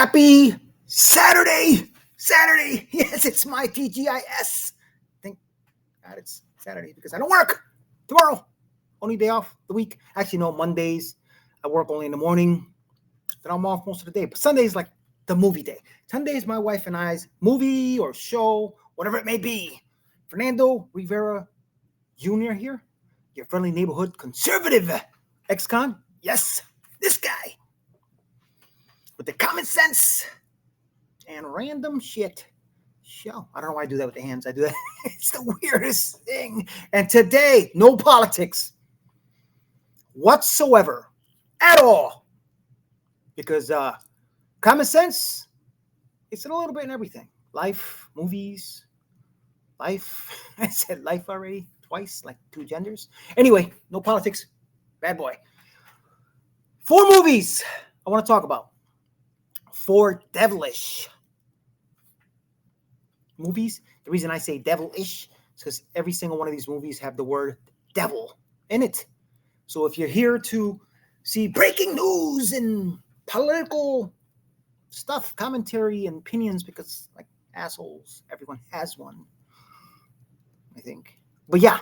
Happy Saturday! Saturday! Yes, it's my TGIS. Thank God it's Saturday because I don't work tomorrow. Only day off the week. Actually, no, Mondays I work only in the morning. Then I'm off most of the day. But Sunday is like the movie day. Sunday is my wife and I's movie or show, whatever it may be. Fernando Rivera Jr. here, your friendly neighborhood conservative ex-con. Yes, this guy. With the common sense and random shit show. I don't know why I do that with the hands. I do that. It's the weirdest thing. And today, no politics whatsoever at all. Because common sense, it's in a little bit in everything. Life, movies, life. I said life already twice, like two genders. Anyway, no politics. Bad boy. 4 movies I want to talk about. 4 devilish movies. The reason I say devilish is because every single one of these movies have the word devil in it. So if you're here to see breaking news and political stuff, commentary and opinions, because like assholes, everyone has one, I think. But yeah,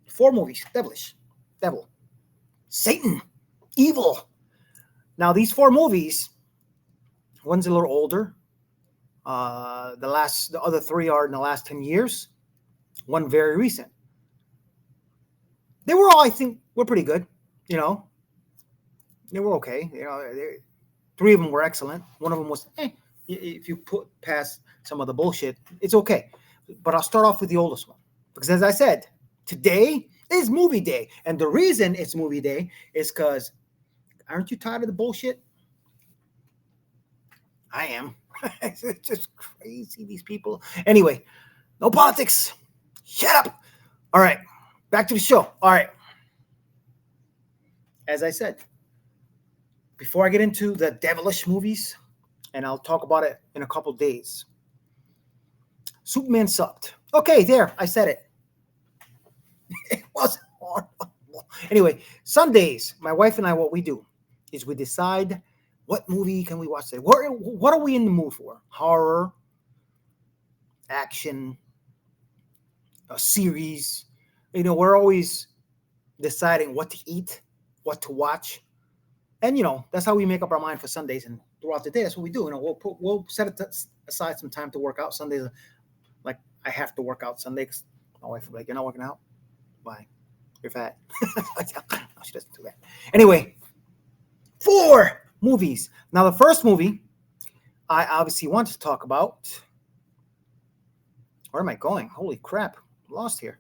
4 movies. Devilish, devil, Satan, evil. Now these 4 movies, one's a little older. The other 3 are in the last 10 years. One very recent. They were all, I think, were pretty good. You know, they were okay. You know, 3 of them were excellent. One of them was, if you put past some of the bullshit, it's okay. But I'll start off with the oldest one because, as I said, today is movie day, and the reason it's movie day is because, aren't you tired of the bullshit? I am. It's just crazy, these people. Anyway, no politics. Shut up. All right, back to the show. All right. As I said, before I get into the devilish movies, and I'll talk about it in a couple days, Superman sucked. Okay, there, I said it. It wasn't horrible. Anyway, Sundays, my wife and I, what we do is we decide what movie can we watch today? What are we in the mood for? Horror, action, a series. You know, we're always deciding what to eat, what to watch. And, you know, that's how we make up our mind for Sundays. And throughout the day, that's what we do. You know, we'll set aside some time to work out. Sundays, like, I have to work out Sunday because my wife will be like, "You're not working out? Why? You're fat." No, she doesn't do that. Anyway, 4 movies. Now, the first movie I obviously want to talk about. Where am I going? Holy crap. I'm lost here.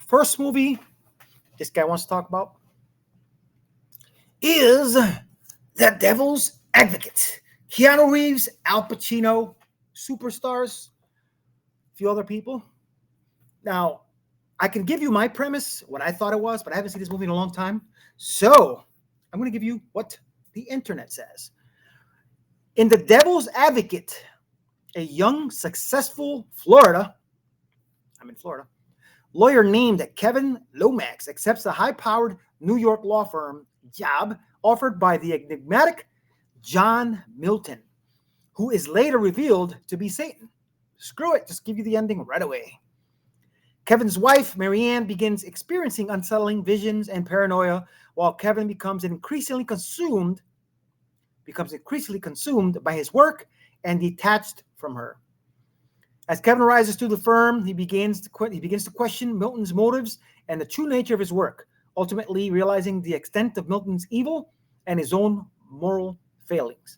First movie this guy wants to talk about is The Devil's Advocate. Keanu Reeves, Al Pacino, superstars, a few other people. Now, I can give you my premise, what I thought it was, but I haven't seen this movie in a long time. So I'm going to give you what the internet says. In The Devil's Advocate, a young, successful I'm in Florida, lawyer named Kevin Lomax accepts a high-powered New York law firm job offered by the enigmatic John Milton, who is later revealed to be Satan. Screw it, just give you the ending right away. Kevin's wife, Marianne, begins experiencing unsettling visions and paranoia while Kevin becomes increasingly consumed by his work and detached from her. As Kevin rises through the firm, he begins to question Milton's motives and the true nature of his work, ultimately realizing the extent of Milton's evil and his own moral failings.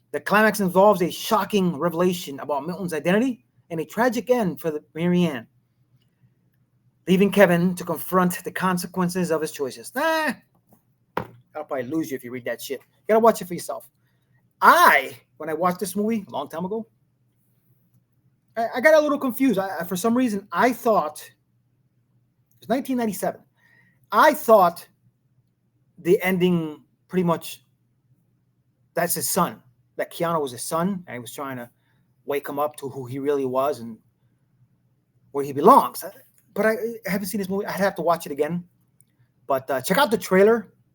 The climax involves a shocking revelation about Milton's identity and a tragic end for Marianne, leaving Kevin to confront the consequences of his choices. I'll probably lose you if you read that shit. You gotta watch it for yourself. When I watched this movie a long time ago, I got a little confused. For some reason, I thought, it was 1997, I thought the ending pretty much, that's his son, that Keanu was his son, and he was trying to wake him up to who he really was and where he belongs. But I haven't seen this movie. I'd have to watch it again. But check out the trailer.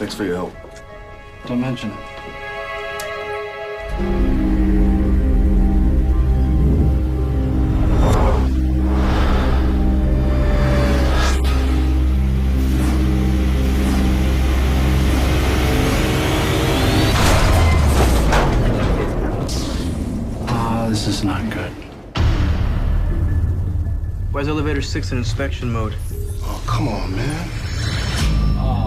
Thanks for your help. Don't mention it. This is not good. Why is elevator 6 in inspection mode? Oh, come on, man.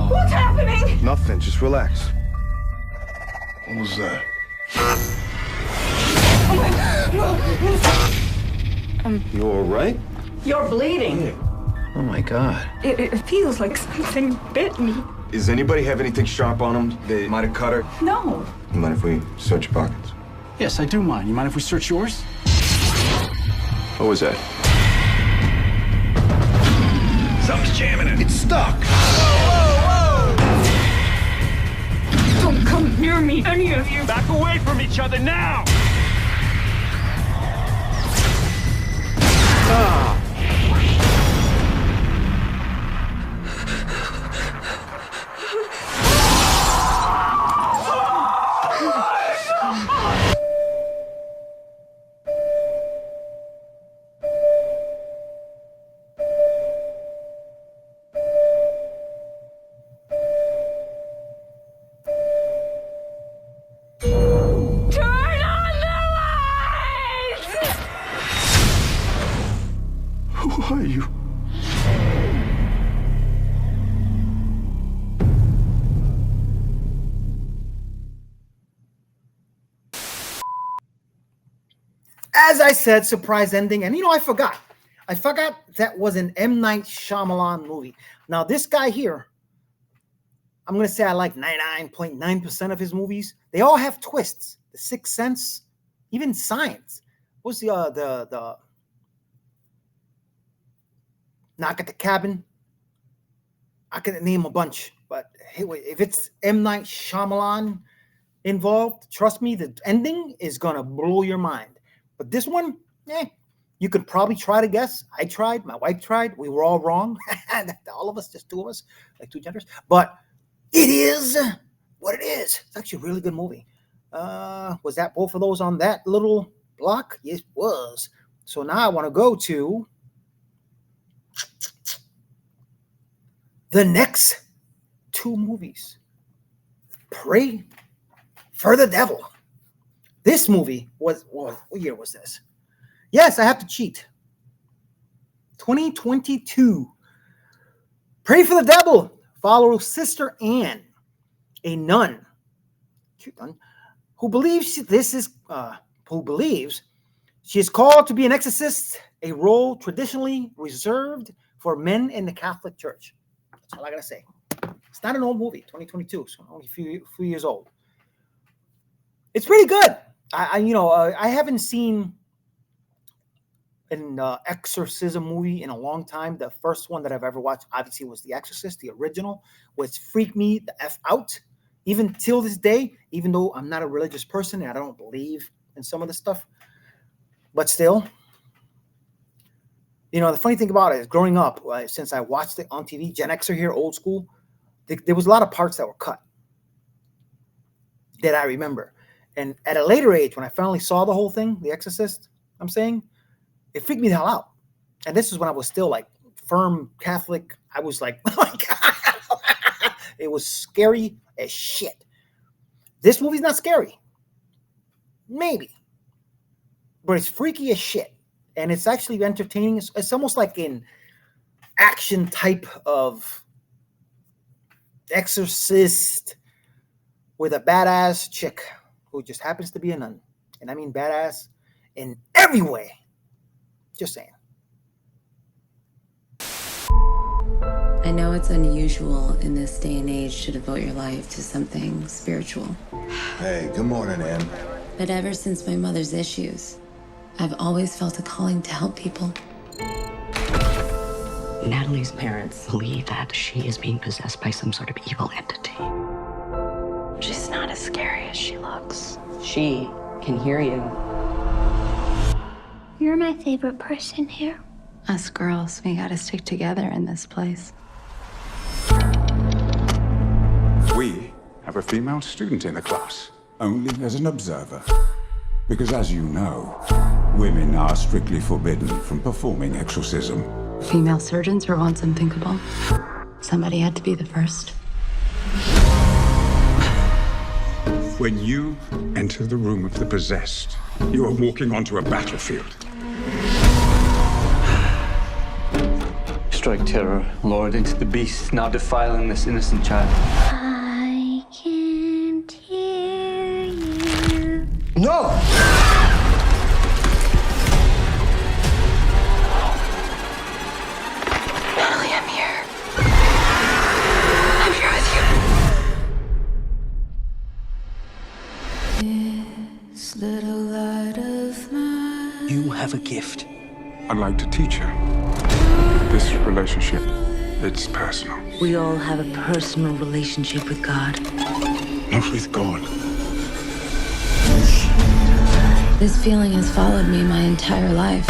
What's happening? Nothing, just relax. What was that? You all right? You're bleeding. Oh my God. It feels like something bit me. Does anybody have anything sharp on them? They might have cut her. No. You mind if we search your pockets? Yes, I do mind. You mind if we search yours? What was that? Something's jamming it. It's stuck! Don't come near me, any of you. Back away from each other now! Turn on the lights! Who are you? As I said, surprise ending. And I forgot. I forgot that was an M. Night Shyamalan movie. Now, this guy here, I'm going to say I like 99.9% of his movies. They all have twists. The Sixth Sense, even Science. What's the Knock at the Cabin? I can name a bunch. But hey, wait, if it's M. Night Shyamalan involved, trust me, the ending is going to blow your mind. But this one, you could probably try to guess. I tried. My wife tried. We were all wrong. All of us, just two of us, like two genders. But it is what it is. It's actually a really good movie. Was that both of those on that little block? Yes, it was. So now I want to go to the next two movies. Pray for the Devil. This movie was, what year was this? Yes, I have to cheat. 2022. Pray for the Devil follows Sister Anne, a nun, who believes she is called to be an exorcist, a role traditionally reserved for men in the Catholic Church. That's all I gotta say. It's not an old movie, 2022, so only a few years old. It's pretty good. I haven't seen an exorcism movie in a long time. The first one that I've ever watched, obviously, was The Exorcist, the original, which freaked me the F out. Even till this day, even though I'm not a religious person and I don't believe in some of the stuff, but still, the funny thing about it is growing up, since I watched it on TV, Gen Xer here, old school, there was a lot of parts that were cut that I remember. And at a later age, when I finally saw the whole thing, The Exorcist, I'm saying, it freaked me the hell out. And this is when I was still like firm Catholic. I was like, oh my God. It was scary as shit. This movie's not scary. Maybe. But it's freaky as shit. And it's actually entertaining. It's almost like an action type of exorcist with a badass chick who just happens to be a nun. And I mean badass in every way. Just saying. I know it's unusual in this day and age to devote your life to something spiritual. Hey, good morning, Ann. But ever since my mother's issues, I've always felt a calling to help people. Natalie's parents believe that she is being possessed by some sort of evil entity. She's not as scary as she looks. She can hear you. You're my favorite person here. Us girls, we gotta stick together in this place. We have a female student in the class, only as an observer. Because as you know, women are strictly forbidden from performing exorcism. Female surgeons were once unthinkable. Somebody had to be the first. When you enter the room of the possessed, you are walking onto a battlefield. Strike terror, Lord, into the beast, now defiling this innocent child. I can't hear you. No! Natalie, I'm here. I'm here with you. This little light of mine. You have a gift. I'd like to teach her. This relationship, it's personal. We all have a personal relationship with God. Not with God. This feeling has followed me my entire life.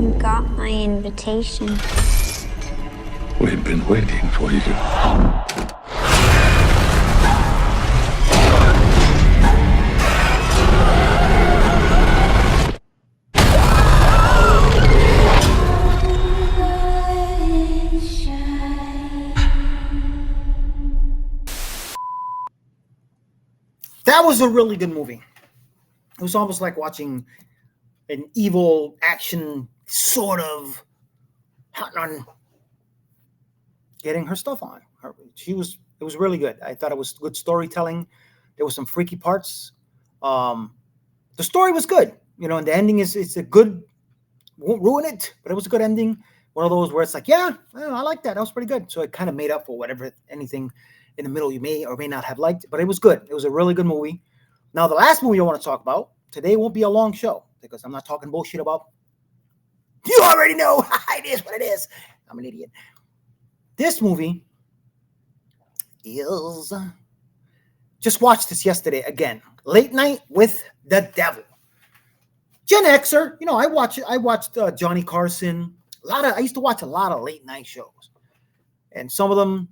You got my invitation. We've been waiting for you. That was a really good movie. It was almost like watching an evil action sort of on getting her stuff on. It was really good. I thought it was good storytelling. There was some freaky parts. The story was good, and the ending it's a good, won't ruin it, but it was a good ending. One of those where it's like, yeah, I like that. That was pretty good. So it kind of made up for anything in the middle you may or may not have liked, but it was good. It was a really good movie. Now, the last movie I want to talk about today won't be a long show because I'm not talking bullshit about. You already know it is what it is. I'm an idiot. This movie is, just watched this yesterday again. Late Night with the Devil. Gen Xer, I watched Johnny Carson. I used to watch a lot of late night shows, and some of them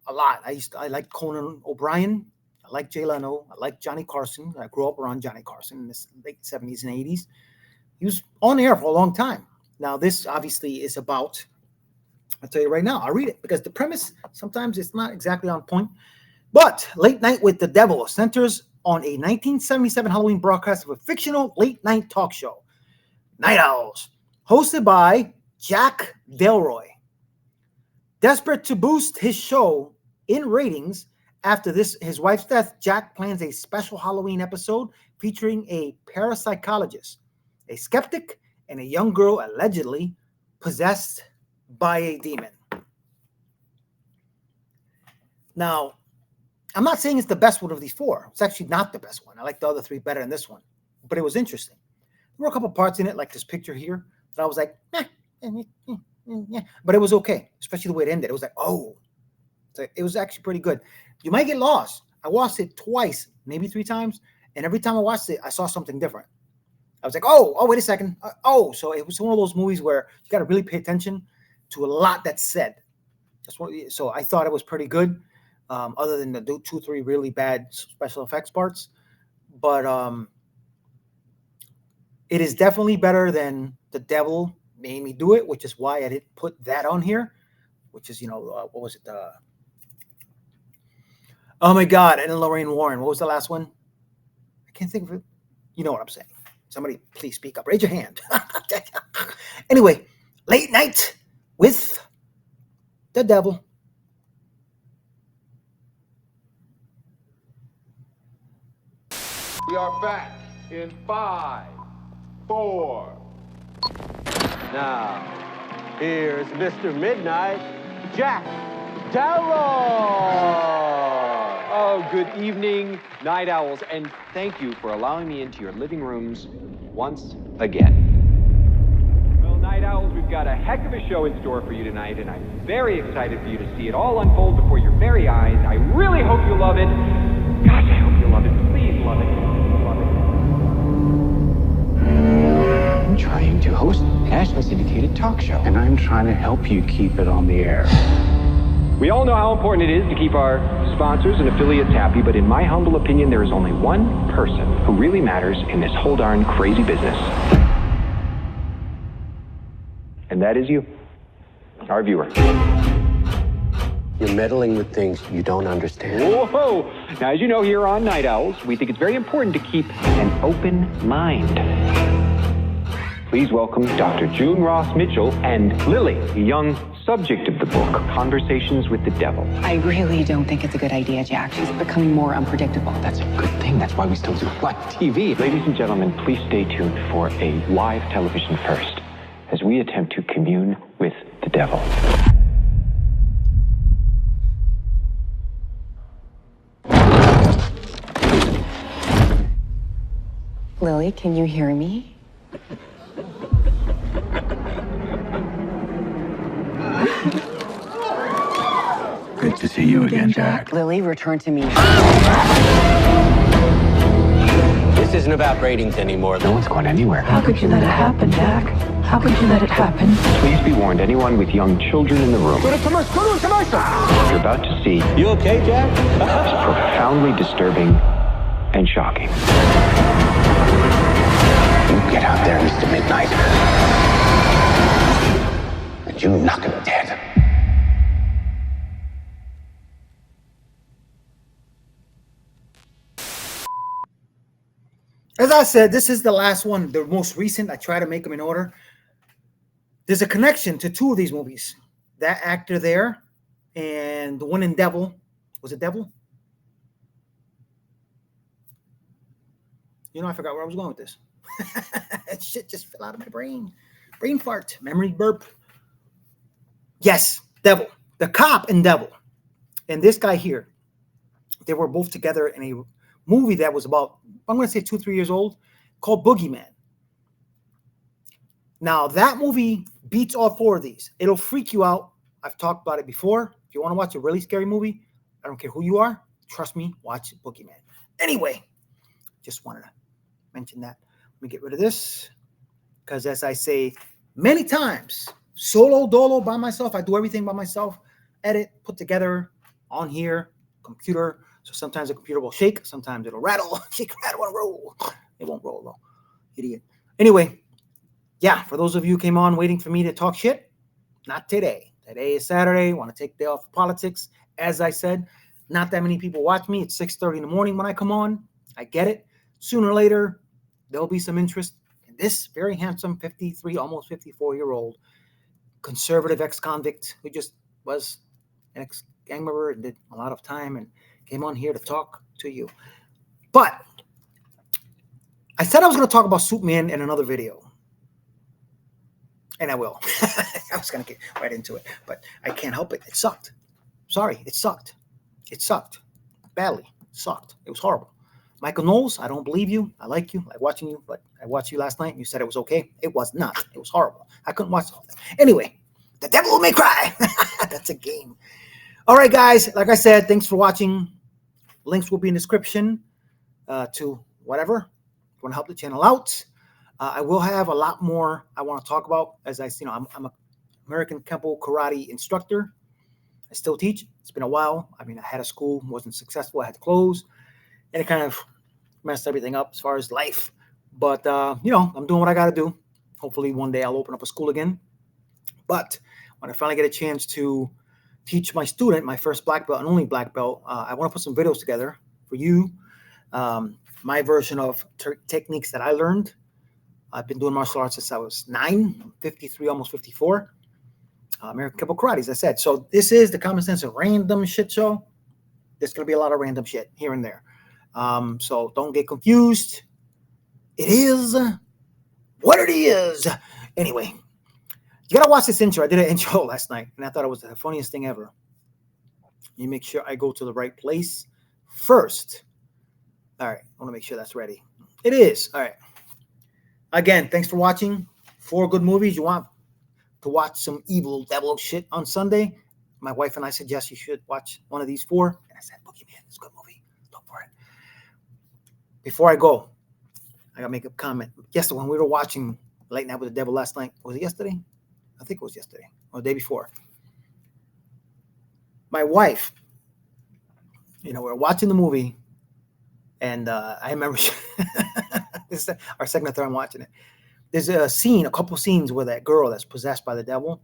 a lot. I like Conan O'Brien. I like Jay Leno. I like Johnny Carson. I grew up around Johnny Carson in the late 70s and 80s. He was on air for a long time. Now, this obviously is about, I'll tell you right now, I'll read it because the premise, sometimes it's not exactly on point. But Late Night with the Devil centers on a 1977 Halloween broadcast of a fictional late night talk show, Night Owls, hosted by Jack Delroy. Desperate to boost his show in ratings after his wife's death, Jack plans a special Halloween episode featuring a parapsychologist, a skeptic, and a young girl allegedly possessed by a demon. Now, I'm not saying it's the best one of these four. It's actually not the best one. I like the other three better than this one, but it was interesting. There were a couple parts in it, like this picture here, that I was like, yeah, but it was okay, especially the way it ended. It was like, oh, it was actually pretty good. You might get lost. I watched it twice, maybe 3 times, and every time I watched it, I saw something different. I was like, oh, wait a second. So it was one of those movies where you got to really pay attention to a lot that's said. So I thought it was pretty good, other than the 2-3 really bad special effects parts. But it is definitely better than The Devil Made Me Do It, which is why I didn't put that on here, which is, what was it? Oh, my God. And Lorraine Warren. What was the last one? I can't think of it. You know what I'm saying. Somebody please speak up. Raise your hand. Anyway, Late Night with the Devil. We are back in 5, 4. Now, here's Mr. Midnight, Jack Delroy. Oh, good evening, Night Owls, and thank you for allowing me into your living rooms once again. Well, Night Owls, we've got a heck of a show in store for you tonight, and I'm very excited for you to see it all unfold before your very eyes. I really hope you love it. Gosh, I hope you love it. Please love it. Love it. host a nationally syndicated talk show. And I'm trying to help you keep it on the air. We all know how important it is to keep our sponsors and affiliates happy, but in my humble opinion, there is only one person who really matters in this whole darn crazy business. And that is you, our viewer. You're meddling with things you don't understand. Whoa! Now, as you know, here on Night Owls, we think it's very important to keep an open mind. Please welcome Dr. June Ross Mitchell and Lily, the young subject of the book, Conversations with the Devil. I really don't think it's a good idea, Jack. She's becoming more unpredictable. That's a good thing. That's why we still do live TV. Ladies and gentlemen, please stay tuned for a live television first as we attempt to commune with the devil. Lily, can you hear me? Good to see you again, Jack. Lily, return to me. This isn't about ratings anymore. No one's going anywhere. How could you let it happen, Jack? How could you let it happen? Please be warned, anyone with young children in the room. Go to commercial! Go to commercial! What you're about to see You okay, Jack? is profoundly disturbing and shocking. You get out there, Mr. Midnight. And you knock him dead. As I said, this is the last one, the most recent. I try to make them in order. There's a connection to two of these movies. That actor there and the one in Devil. Was it Devil? You know, I forgot where I was going with this. That shit just fell out of my brain. Brain fart. Memory burp. Yes, Devil. The cop in Devil. And this guy here. They were both together in a movie that was about, I'm going to say 2-3 years old, called Boogeyman. Now, that movie beats all four of these. It'll freak you out. I've talked about it before. If you want to watch a really scary movie, I don't care who you are, trust me, watch Boogeyman. Anyway, just wanted to mention that. Let me get rid of this, because as I say many times, solo dolo by myself, I do everything by myself, edit, put together on here, computer. So sometimes the computer will shake, sometimes it'll rattle, shake, rattle, and roll. It won't roll though, idiot. Anyway, yeah, for those of you who came on waiting for me to talk shit, not today. Today is Saturday. I want to take the day off of politics. As I said, not that many people watch me. It's 6:30 in the morning when I come on. I get it. Sooner or later, there'll be some interest in this very handsome 53, almost 54-year-old conservative ex-convict who just was an ex-gang member and did a lot of time and came on here to talk to you. But I said I was going to talk about Superman in another video. And I will. I was going to get right into it, but I can't help it. It sucked. Sorry, it sucked. It sucked. Badly. It sucked. It was horrible. Michael Knowles, I don't believe you. I like you. I like watching you, but I watched you last night and you said it was okay. It was not. It was horrible. I couldn't watch the whole thing. Anyway, the devil may cry. That's a game. All right, guys. Like I said, thanks for watching. Links will be in the description to whatever. You want to help the channel out. I will have a lot more I want to talk about. As I'm an American Kempo karate instructor. I still teach. It's been a while. I mean, I had a school, wasn't successful. I had to close. And it kind of messed everything up as far as life. But, I'm doing what I got to do. Hopefully one day I'll open up a school again. But when I finally get a chance to teach my student, my first black belt and only black belt, I want to put some videos together for you. My version of techniques that I learned. I've been doing martial arts since I was 9. I'm 53, almost 54. American Kempo Karate, as I said. So this is the Common Sense of Random Shit Show. There's going to be a lot of random shit here and there. So don't get confused. It is what it is. Anyway, you got to watch this intro. I did an intro last night, and I thought it was the funniest thing ever. You make sure I go to the right place first. All right. I want to make sure that's ready. It is. All right. Again, thanks for watching. 4 good movies. You want to watch some evil devil shit on Sunday? My wife and I suggest you should watch one of these 4. And I said, Boogeyman, it's a good movie. Look for it. Before I go, I got to make a comment. Yesterday, when we were watching Late Night with the Devil last night. Was it yesterday? I think it was yesterday or the day before. My wife, we're watching the movie, and I remember this is our second or third time watching it. There's a couple scenes where that girl that's possessed by the devil,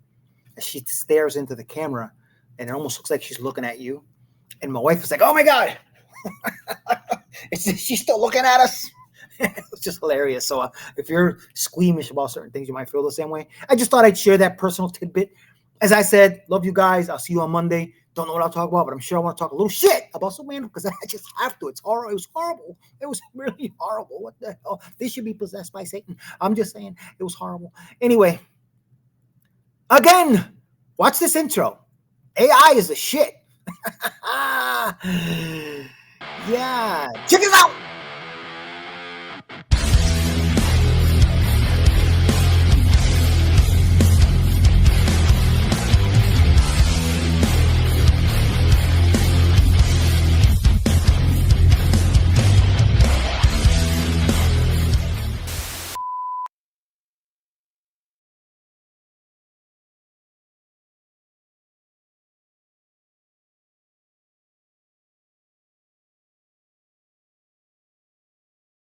she stares into the camera, and it almost looks like she's looking at you. And my wife was like, "Oh my God, she's still looking at us." It's just hilarious. So if you're squeamish about certain things, you might feel the same way. I just thought I'd share that personal tidbit. As I said, love you guys. I'll see you on Monday. Don't know what I'll talk about, but I'm sure I want to talk a little shit about Superman because I just have to. It's horrible. It was horrible. It was really horrible. What the hell? They should be possessed by Satan. I'm just saying it was horrible. Anyway, again, watch this intro. AI is the shit. Yeah. Check it out.